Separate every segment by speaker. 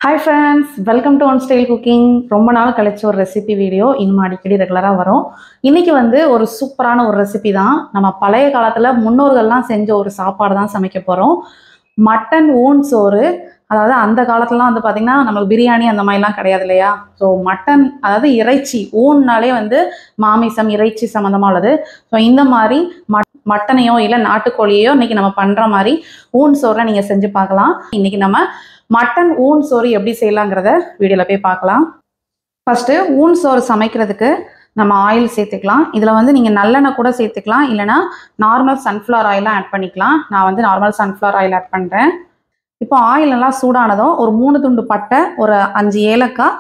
Speaker 1: Hi friends, welcome to One Style Cooking. ரொம்ப நாள் கழிச்சு ஒரு ரெசிபி வீடியோ இன்னும் அடிக்கடி ரெகுலராக வரும். இன்னைக்கு வந்து ஒரு சூப்பரான ஒரு ரெசிபி தான். நம்ம பழைய காலத்தில் முன்னோர்கள்லாம் செஞ்ச ஒரு சாப்பாடு தான் சமைக்க போகிறோம். மட்டன் ஊன் சோறு. அதாவது அந்த காலத்துலலாம் வந்து பார்த்திங்கன்னா நமக்கு பிரியாணி அந்த மாதிரிலாம் கிடையாது இல்லையா? ஸோ மட்டன் அதாவது இறைச்சி ஊன்னாலே வந்து மாமிசம் இறைச்சி சம்மந்தமாக உள்ளது. ஸோ இந்த மாதிரி மட்டனையோ இல்லை நாட்டுக்கோழியோ இன்னைக்கு நம்ம பண்ணுற மாதிரி ஊன் சோறில் நீங்கள் செஞ்சு பார்க்கலாம். இன்னைக்கு நம்ம மட்டன் ஊன் சோறு எப்படி செய்யலாங்கிறத வீடியோவில் போய் பார்க்கலாம். ஃபஸ்ட்டு ஊன் சோறு சமைக்கிறதுக்கு நம்ம ஆயில் சேர்த்துக்கலாம். இதில் வந்து நீங்கள் நல்லெண்ணெய் கூட சேர்த்துக்கலாம், இல்லைனா நார்மல் சன்ஃப்ளவர் ஆயிலாம் ஆட் பண்ணிக்கலாம். நான் வந்து நார்மல் சன்ஃப்ளவர் ஆயில் ஆட் பண்ணுறேன். இப்போ ஆயில் நல்லா சூடானதும் ஒரு 3 துண்டு பட்டை, ஒரு 5 ஏலக்காய்,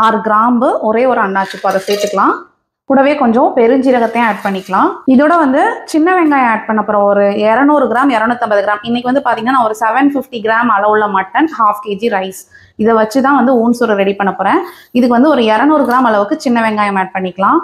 Speaker 1: 6 கிராம்பு, ஒரே ஒரு அன்னாச்சிப்பூ அதை சேர்த்துக்கலாம். கூடவே கொஞ்சம் பெருஞ்சீரகத்தையும் ஆட் பண்ணிக்கலாம். இதோட வந்து சின்ன வெங்காயம் ஆட் பண்ண போகிறோம். ஒரு 200 கிராம் 250 கிராம். இன்றைக்கி வந்து பார்த்திங்கன்னா நான் ஒரு 750 கிராம் அளவுள்ள மட்டன், 1/2 kg ரைஸ், இதை வச்சு தான் வந்து ஊன் சோறு ரெடி பண்ண போகிறேன். இதுக்கு வந்து ஒரு 200 கிராம் அளவுக்கு சின்ன வெங்காயம் ஆட் பண்ணிக்கலாம்.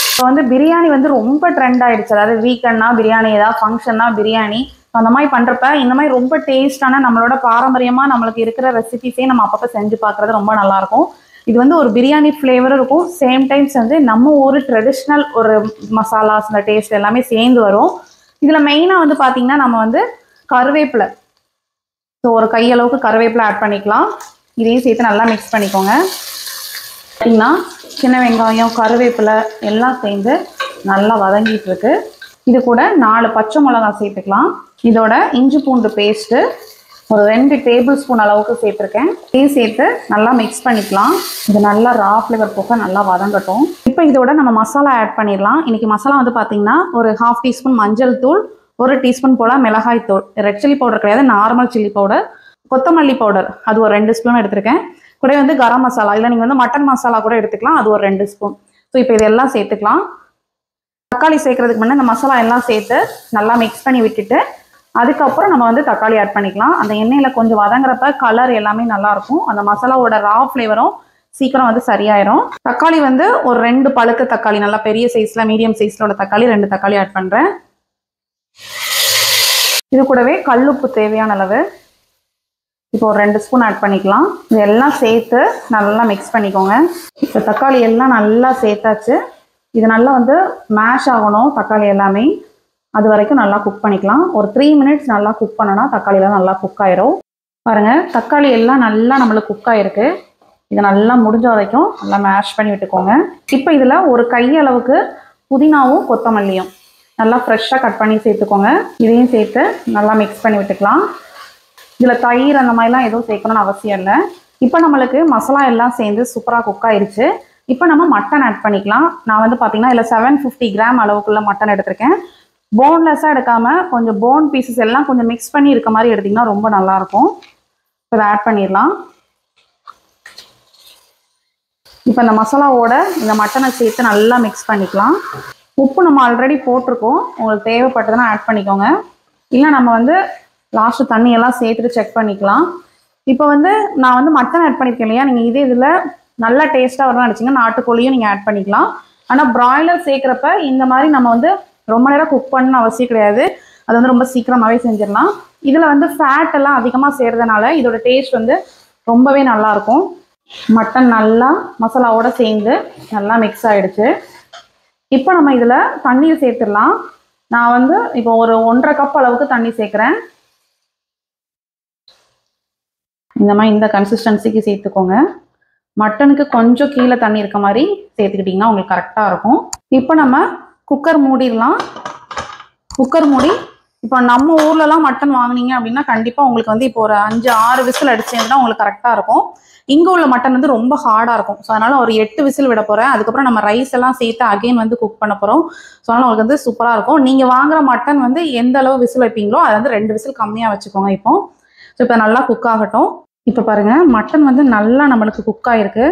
Speaker 1: இப்போ வந்து பிரியாணி வந்து ரொம்ப ட்ரெண்ட் ஆகிடுச்சு. அதாவது வீக்கெண்ட்னா பிரியாணி, ஏதாவது ஃபங்க்ஷன்னா பிரியாணி, அந்த மாதிரி பண்ணுறப்ப இந்த மாதிரி ரொம்ப டேஸ்டான நம்மளோட பாரம்பரியமாக நம்மளுக்கு இருக்கிற ரெசிபிஸே நம்ம அப்பப்போ செஞ்சு பார்க்குறது ரொம்ப நல்லாயிருக்கும். இது வந்து ஒரு பிரியாணி ஃப்ளேவரும் இருக்கும், சேம் டைம்ஸ் வந்து நம்ம ஒரு ட்ரெடிஷ்னல் ஒரு மசாலாஸ் இந்த டேஸ்ட் எல்லாமே சேர்ந்து வரும். இதில் மெயினாக வந்து பார்த்திங்கன்னா நம்ம வந்து கருவேப்பிலை, ஸோ ஒரு கையளவுக்கு கருவேப்பிலை ஆட் பண்ணிக்கலாம். இதையும் சேர்த்து நல்லா மிக்ஸ் பண்ணிக்கோங்க. பார்த்திங்கன்னா சின்ன வெங்காயம் கருவேப்பிலை எல்லாம் சேர்ந்து நல்லா வதங்கிட்டு இருக்கு. இது கூட 4 பச்சை மிளகாய் சேர்த்துக்கலாம். இதோட இஞ்சி பூண்டு பேஸ்ட்டு ஒரு 2 டேபிள் ஸ்பூன் அளவுக்கு சேர்த்துருக்கேன். இதையும் சேர்த்து நல்லா மிக்ஸ் பண்ணிக்கலாம். இது நல்லா ரா ஃப்ளேவர் போக நல்லா வதங்கட்டும். இப்போ இதோட நம்ம மசாலா ஆட் பண்ணிடலாம். இன்றைக்கி மசாலா வந்து பார்த்திங்கன்னா ஒரு 1/2 டீஸ்பூன் மஞ்சள் தூள், 1 டீஸ்பூன் போல் மிளகாய் தூள், ரெட் சில்லி பவுடர் கிடையாது, நார்மல் சில்லி பவுடர், கொத்தமல்லி பவுடர் அது ஒரு 2 ஸ்பூன் எடுத்திருக்கேன். கூட வந்து கரம் மசாலா, இல்லை நீங்கள் வந்து மட்டன் மசாலா கூட எடுத்துக்கலாம், அது ஒரு 2 ஸ்பூன். ஸோ இப்போ இதெல்லாம் சேர்த்துக்கலாம். தக்காளி சேர்க்கறதுக்கு முன்னே இந்த மசாலா எல்லாம் சேர்த்து நல்லா மிக்ஸ் பண்ணி விட்டுட்டு அதுக்கப்புறம் நம்ம வந்து தக்காளி ஆட் பண்ணிக்கலாம். அந்த எண்ணெயில் கொஞ்சம் வதங்குறப்ப கலர் எல்லாமே நல்லாயிருக்கும். அந்த மசாலாவோட ரா ஃப்ளேவரும் சீக்கிரம் வந்து சரியாயிரும். தக்காளி வந்து ஒரு 2 பழுக்க தக்காளி, நல்லா பெரிய சைஸில் மீடியம் சைஸில் உள்ள தக்காளி 2 தக்காளி ஆட் பண்ணுறேன். இது கூடவே கல்லுப்பு தேவையான அளவு இப்போ ஒரு 2 ஸ்பூன் ஆட் பண்ணிக்கலாம். இது எல்லாம் சேர்த்து நல்லா மிக்ஸ் பண்ணிக்கோங்க. இப்போ தக்காளி எல்லாம் நல்லா சேர்த்தாச்சு. இது நல்லா வந்து மேஷ் ஆகணும் தக்காளி எல்லாமே, அது வரைக்கும் நல்லா குக் பண்ணிக்கலாம். ஒரு 3 மினிட்ஸ் நல்லா குக் பண்ணோன்னா தக்காளியெல்லாம் நல்லா குக் ஆயிரும். பாருங்கள், தக்காளி எல்லாம் நல்லா நம்மளுக்கு குக் ஆகிருக்கு. இதை நல்லா முடிஞ்ச வரைக்கும் நல்லா மேஷ் பண்ணி விட்டுக்கோங்க. இப்போ இதில் ஒரு கையளவுக்கு புதினாவும் கொத்தமல்லியும் நல்லா ஃப்ரெஷ்ஷாக கட் பண்ணி சேர்த்துக்கோங்க. இதையும் சேர்த்து நல்லா மிக்ஸ் பண்ணி விட்டுக்கலாம். இதில் தயிர் அந்த மாதிரிலாம் எதுவும் சேர்க்கணும்னு அவசியம் இல்லை. இப்போ நம்மளுக்கு மசாலா எல்லாம் சேர்ந்து சூப்பராக குக் ஆயிடுச்சு. இப்போ நம்ம மட்டன் ஆட் பண்ணிக்கலாம். நான் வந்து பார்த்திங்கன்னா இதில் 750 கிராம் அளவுக்குள்ள மட்டன் எடுத்திருக்கேன். போன்லெஸ்ஸாக எடுக்காமல் கொஞ்சம் போன் பீசஸ் எல்லாம் கொஞ்சம் மிக்ஸ் பண்ணி இருக்க மாதிரி எடுத்திங்கன்னா ரொம்ப நல்லாயிருக்கும். இப்போ இதை ஆட் பண்ணிடலாம். இப்போ இந்த மசாலாவோட இந்த மட்டனை சேர்த்து நல்லா மிக்ஸ் பண்ணிக்கலாம். உப்பு நம்ம ஆல்ரெடி போட்டிருக்கோம், உங்களுக்கு தேவைப்பட்டதுன்னா ஆட் பண்ணிக்கோங்க. இல்லை நம்ம வந்து லாஸ்ட்டு தண்ணியெல்லாம் சேர்த்துட்டு செக் பண்ணிக்கலாம். இப்போ வந்து நான் வந்து மட்டன் ஆட் பண்ணியிருக்கேன் இல்லையா, நீங்கள் இதே இதில் நல்லா டேஸ்ட்டாக வரணும்னு நினச்சிங்கன்னா நாட்டுக்கோழியும் நீங்கள் ஆட் பண்ணிக்கலாம். ஆனால் ப்ராய்லர் சேர்க்குறப்ப இந்த மாதிரி நம்ம வந்து ரொம்ப நேரம் குக் பண்ணணும்னு அவசியம் கிடையாது. அது வந்து ரொம்ப சீக்கிரமாகவே செஞ்சிடலாம். இதில் வந்து ஃபேட் எல்லாம் அதிகமாக சேர்றதுனால இதோட டேஸ்ட் வந்து ரொம்பவே நல்லாயிருக்கும். மட்டன் நல்லா மசாலாவோடு சேர்ந்து நல்லா மிக்ஸ் ஆகிடுச்சு. இப்போ நம்ம இதில் தண்ணீர் சேர்த்துடலாம். நான் வந்து இப்போ ஒரு 1.5 கப் அளவுக்கு தண்ணி சேர்க்குறேன். இந்த மாதிரி இந்த கன்சிஸ்டன்சிக்கு சேர்த்துக்கோங்க. மட்டனுக்கு கொஞ்சம் கீழே தண்ணி இருக்க மாதிரி சேர்த்துக்கிட்டிங்கன்னா உங்களுக்கு கரெக்டாக இருக்கும். இப்போ நம்ம குக்கர் மூடிடலாம். குக்கர் மூடி இப்போ நம்ம ஊர்லலாம் மட்டன் வாங்கினீங்க அப்படின்னா கண்டிப்பாக உங்களுக்கு வந்து இப்போ ஒரு 5-6 விசில் அடிச்சிங்கன்னா உங்களுக்கு கரெக்டாக இருக்கும். இங்கே உள்ள மட்டன் வந்து ரொம்ப ஹார்டாக இருக்கும். ஸோ அதனால் ஒரு 8 விசில் விட போகிறேன். அதுக்கப்புறம் நம்ம ரைஸ் எல்லாம் சேர்த்து அகைன் வந்து குக் பண்ண போகிறோம். ஸோ அதனால் உங்களுக்கு வந்து சூப்பராக இருக்கும். நீங்கள் வாங்குகிற மட்டன் வந்து எந்த அளவு விசில் வைப்பீங்களோ அதை வந்து 2 விசில் கம்மியாக வச்சுக்கோங்க. ஸோ இப்போ நல்லா குக் ஆகட்டும். இப்போ பாருங்கள், மட்டன் வந்து நல்லா நம்மளுக்கு குக் ஆகிருக்கு.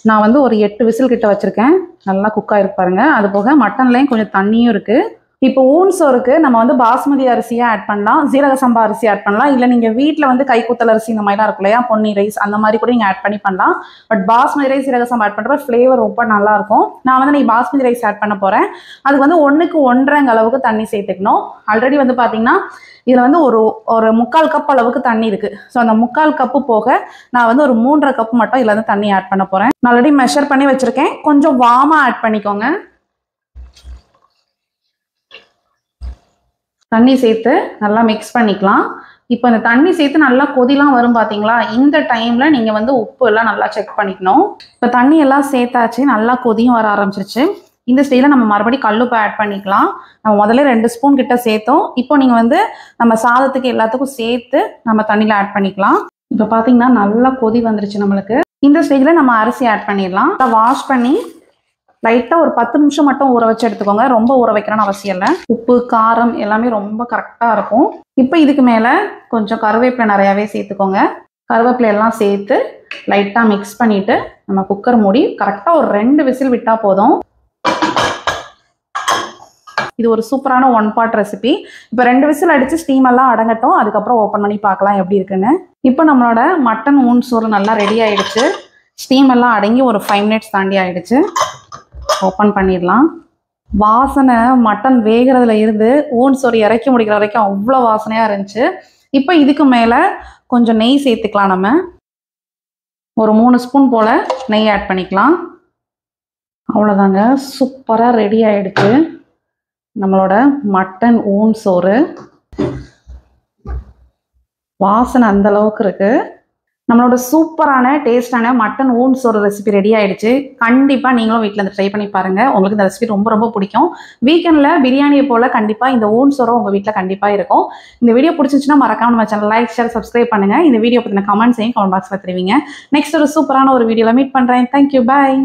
Speaker 1: நான் வந்து ஒரு 8 விசில் கிட்ட வச்சுருக்கேன். நல்லா குக் ஆகிருக்கு பாருங்கள். அது போக மட்டன்லேயும் கொஞ்சம் தண்ணியும் இருக்குது. இப்போ ஊன் சோறுக்கு நம்ம வந்து பாஸ்மதி அரிசியாக ஆட் பண்ணலாம், சீரக சம்பா அரிசி ஆட் பண்ணலாம், இல்லை நீங்கள் வீட்டில் வந்து கைக்குத்தல் அரிசி இந்த மாதிரிலாம் இருக்கும் இல்லையா, பொன்னி ரைஸ் அந்த மாதிரி கூட நீங்கள் ஆட் பண்ணலாம். பட் பாஸ்மதி ரைஸ் சீரக சம்பா ஆட் பண்ணுற ஃப்ளேவர் ரொம்ப நல்லாயிருக்கும். நான் வந்து நீ பாஸ்மதி ரைஸ் ஆட் பண்ண போகிறேன். அதுக்கு வந்து 1க்கு 1.5 அளவுக்கு தண்ணி சேர்த்துக்கணும். ஆல்ரெடி வந்து பார்த்திங்கன்னா இதில் வந்து ஒரு ஒரு 3/4 கப் அளவுக்கு தண்ணி இருக்குது. ஸோ அந்த 3/4 கப்பு போக நான் வந்து ஒரு 3.5 கப் மட்டும் இதில் வந்து தண்ணி ஆட் பண்ண போகிறேன். நான் ஆல்ரெடி மெஷர் பண்ணி வச்சுருக்கேன். கொஞ்சம் வார்மாக ஆட் பண்ணிக்கோங்க. தண்ணி சேர்த்து நல்லா மிக்ஸ் பண்ணிக்கலாம். இப்போ இந்த தண்ணி சேர்த்து நல்லா கொதிலாம் வரும் பார்த்தீங்களா, இந்த டைமில் நீங்கள் வந்து உப்பு எல்லாம் நல்லா செக் பண்ணிக்கணும். இப்போ தண்ணி எல்லாம் சேர்த்தாச்சு, நல்லா கொதியும் வர ஆரம்பிச்சிருச்சு. இந்த ஸ்டேஜில் நம்ம மறுபடியும் கல்லுப்பு ஆட் பண்ணிக்கலாம். நம்ம முதல்ல 2 ஸ்பூன் கிட்ட சேர்த்தோம். இப்போ நீங்கள் வந்து நம்ம சாதத்துக்கு எல்லாத்துக்கும் சேர்த்து நம்ம தண்ணியில் ஆட் பண்ணிக்கலாம். இப்போ பார்த்தீங்கன்னா நல்லா கொதி வந்துருச்சு நம்மளுக்கு. இந்த ஸ்டேஜில் நம்ம அரிசி ஆட் பண்ணிடலாம். வாஷ் பண்ணி லைட்டாக ஒரு 10 நிமிஷம் மட்டும் ஊற வச்சு எடுத்துக்கோங்க. ரொம்ப ஊற வைக்கணும்னு அவசியம் இல்லை. உப்பு காரம் எல்லாமே ரொம்ப கரெக்டாக இருக்கும். இப்போ இதுக்கு மேலே கொஞ்சம் கருவேப்பிலை நிறையாவே சேர்த்துக்கோங்க. கருவேப்பிலை எல்லாம் சேர்த்து லைட்டாக மிக்ஸ் பண்ணிவிட்டு நம்ம குக்கர் மூடி கரெக்டாக ஒரு 2 விசில் விட்டால் போதும். இது ஒரு சூப்பரான 1 பாட் ரெசிபி. இப்போ 2 விசில் அடித்து ஸ்டீம் எல்லாம் அடங்கட்டும். அதுக்கப்புறம் ஓப்பன் பண்ணி பார்க்கலாம் எப்படி இருக்குன்னு. இப்போ நம்மளோட மட்டன் ஊன் சோறு நல்லா ரெடி ஆகிடுச்சு. ஸ்டீம் எல்லாம் அடங்கி ஒரு 5 மினிட்ஸ் தாண்டி ஆகிடுச்சு. ஓப்பன் பண்ணிடலாம். வாசனை மட்டன் வேகிறதுல இருந்து ஊன் சோறு இறக்கி முடிக்கிற வரைக்கும் அவ்வளோ வாசனையாக இருந்துச்சு. இப்போ இதுக்கு மேலே கொஞ்சம் நெய் சேர்த்துக்கலாம். நம்ம ஒரு 3 ஸ்பூன் போல் நெய் ஆட் பண்ணிக்கலாம். அவ்வளோதாங்க, சூப்பராக ரெடி ஆகிடுச்சு நம்மளோட மட்டன் ஊன் சோறு. வாசனை அந்த அளவுக்கு இருக்குது. நம்மளோட சூப்பரான டேஸ்டான மட்டன் ஊன் சோறு ரெசிபி ரெடி ஆகிடுச்சு. கண்டிப்பாக நீங்களும் வீட்டில் இந்த ட்ரை பண்ணி பாருங்கள். உங்களுக்கு இந்த ரெசிபி ரொம்ப ரொம்ப பிடிக்கும். வீக்கெண்டில் பிரியாணியை போல் கண்டிப்பாக இந்த ஊன் சோறும் உங்கள் வீட்டில் கண்டிப்பாக இருக்கும். இந்த வீடியோ பிடிச்சிச்சுன்னா மறக்காம நம்ம சேனல் லைக் ஷேர் சப்ஸ்கிரைப் பண்ணுங்கள். இந்த வீடியோ பற்றின கமெண்ட்ஸையும் கமெண்ட் பாக்ஸில் தெரிவிங்க. நெக்ஸ்ட் ஒரு சூப்பரான ஒரு வீடியோவில் மீட் பண்ணுறேன். தேங்க்யூ, பாய்.